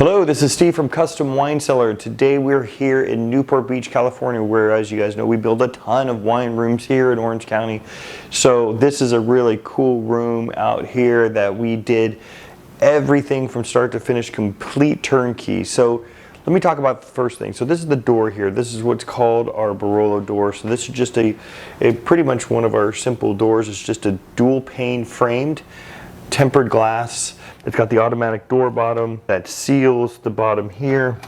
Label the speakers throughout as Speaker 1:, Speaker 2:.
Speaker 1: Hello, this is Steve from Custom Wine Cellar. Today we're here in Newport Beach, California, where, as you guys know, we build a ton of wine rooms here in Orange County. So this is a really cool room out here that we did everything from start to finish, complete turnkey. So let me talk about the first thing. So this is the door here. This is what's called our Barolo door. So this is just a pretty much one of our simple doors. It's just a dual pane framed, tempered glass. It's got the automatic door bottom that seals the bottom here.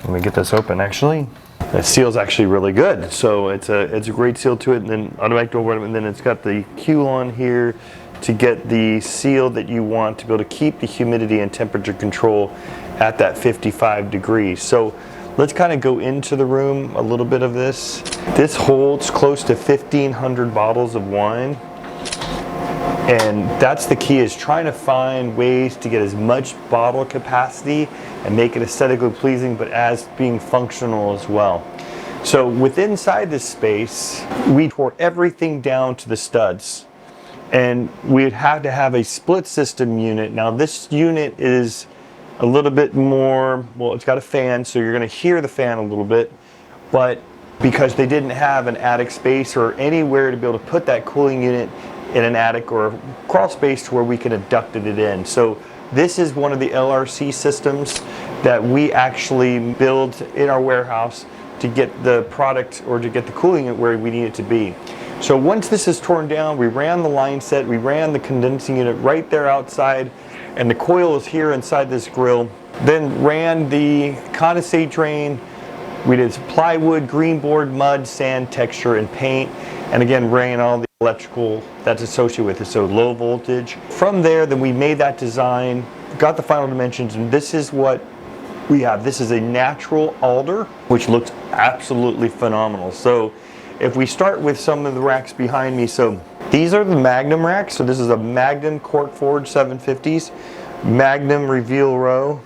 Speaker 1: Let me get this open actually. That seal's actually really good. So it's a great seal to it, and then automatic door bottom, and then it's got the Q on here to get the seal that you want to be able to keep the humidity and temperature control at that 55 degrees. So let's kind of go into the room a little bit of this. This holds close to 1,500 bottles of wine. And that's the key, is trying to find ways to get as much bottle capacity and make it aesthetically pleasing, but as being functional as well. So within inside this space, we tore everything down to the studs. And we'd have to have a split system unit. Now this unit is a little bit more, well, it's got a fan, so you're gonna hear the fan a little bit, but because they didn't have an attic space or anywhere to be able to put that cooling unit in an attic or a crawl space to where we could have ducted it in. So this is one of the LRC systems that we actually build in our warehouse to get the product or to get the cooling unit where we need it to be. So once this is torn down, we ran the line set, we ran the condensing unit right there outside, and the coil is here inside this grill. Then ran the condensate drain. We did plywood, green board, mud, sand, texture, and paint. And again, ran all the electrical that's associated with it, so low voltage. From there, then we made that design, got the final dimensions, and this is what we have. This is a natural alder, which looks absolutely phenomenal. So if we start with some of the racks behind me, so these are the Magnum racks. So this is a Magnum cork-forward 750s, Magnum reveal row,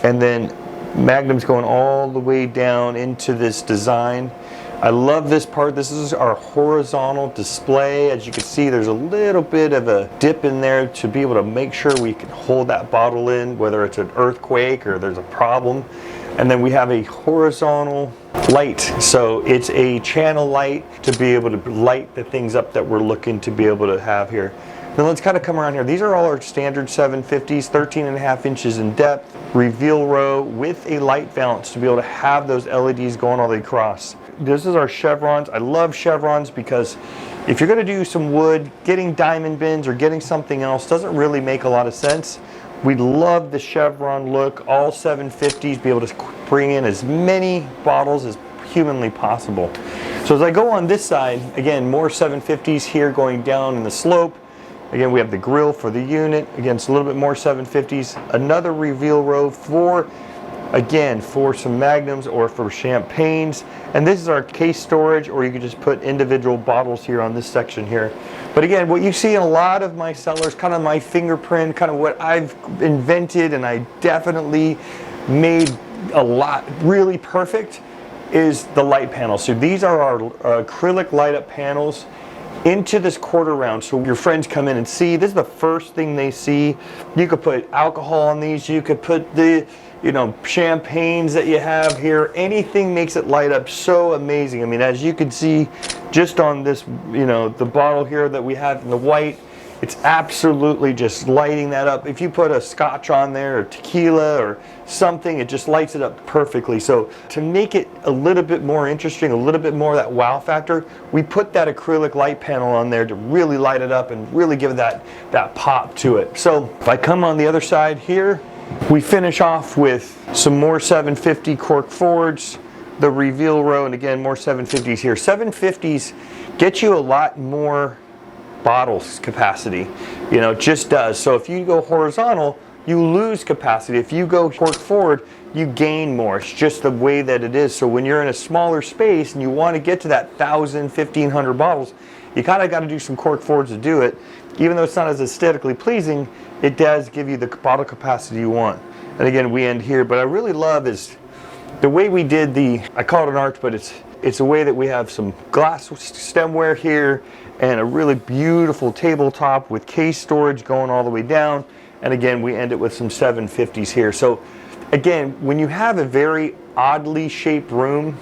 Speaker 1: and then Magnum's going all the way down into this design. I love this part. This is our horizontal display. As you can see, there's a little bit of a dip in there to be able to make sure we can hold that bottle in, whether it's an earthquake or there's a problem. And then we have a horizontal light. So it's a channel light to be able to light the things up that we're looking to be able to have here. Now let's kind of come around here. These are all our standard 750s, 13.5 inches in depth, reveal row with a light balance to be able to have those LEDs going all the way across. This is our chevrons. I love chevrons because if you're going to do some wood, getting diamond bins or getting something else doesn't really make a lot of sense. We love the chevron look, all 750s, be able to bring in as many bottles as humanly possible. So as I go on this side, again, more 750s here going down in the slope. Again, we have the grill for the unit. Again, it's a little bit more 750s. Another reveal row for, again, for some Magnums or for champagnes. And this is our case storage, or you could just put individual bottles here on this section here. But again, what you see in a lot of my cellars, kind of my fingerprint, kind of what I've invented, and I definitely made a lot really perfect, is the light panel. So these are our acrylic light up panels into this quarter round, so your friends come in and see. This is the first thing they see. You could put alcohol on these, you could put the champagnes that you have here. Anything makes it light up so amazing. I mean, as you can see just on this, the bottle here that we have in the white, it's absolutely just lighting that up. If you put a scotch on there or tequila or something, it just lights it up perfectly. So to make it a little bit more interesting, a little bit more of that wow factor, we put that acrylic light panel on there to really light it up and really give that pop to it. So if I come on the other side here, we finish off with some more 750 cork forwards, the reveal row, and again, more 750s here. 750s get you a lot more bottles capacity, it just does. So if you go horizontal, you lose capacity. If you go cork forward, you gain more. It's just the way that it is. So when you're in a smaller space and you want to get to that 1,000, 1,500 bottles, you kind of got to do some cork forwards to do it. Even though it's not as aesthetically pleasing, it does give you the bottle capacity you want. And again, we end here. But I really love is the way we did I call it an arch, but it's a way that we have some glass stemware here and a really beautiful tabletop with case storage going all the way down. And again, we end it with some 750s here. So Again, when you have a very oddly shaped room,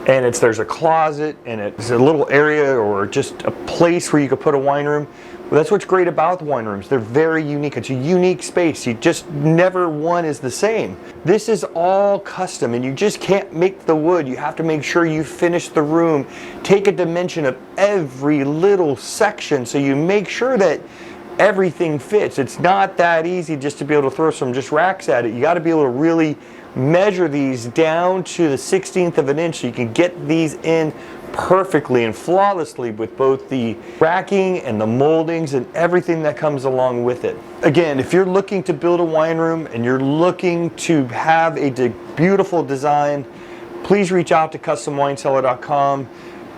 Speaker 1: and there's a closet and it's a little area or just a place where you could put a wine room, well, that's what's great about the wine rooms. They're very unique. It's a unique space. You just never one is the same. This is all custom, and you just can't make the wood. You have to make sure you finish the room, take a dimension of every little section so you make sure that everything fits. It's not that easy just to be able to throw some just racks at it. You got to be able to really measure these down to the 16th of an inch so you can get these in perfectly and flawlessly with both the racking and the moldings and everything that comes along with it. Again, if you're looking to build a wine room and you're looking to have a beautiful design, please reach out to customwinecellar.com.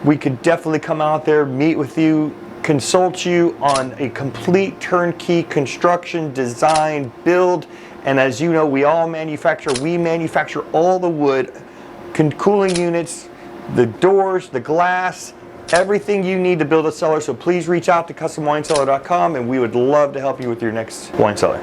Speaker 1: We could definitely come out there, meet with you, consult you on a complete turnkey construction, design, build, and as you know, we manufacture all the wood, cooling units, the doors, the glass, everything you need to build a cellar. So please reach out to customwinecellar.com and we would love to help you with your next wine cellar.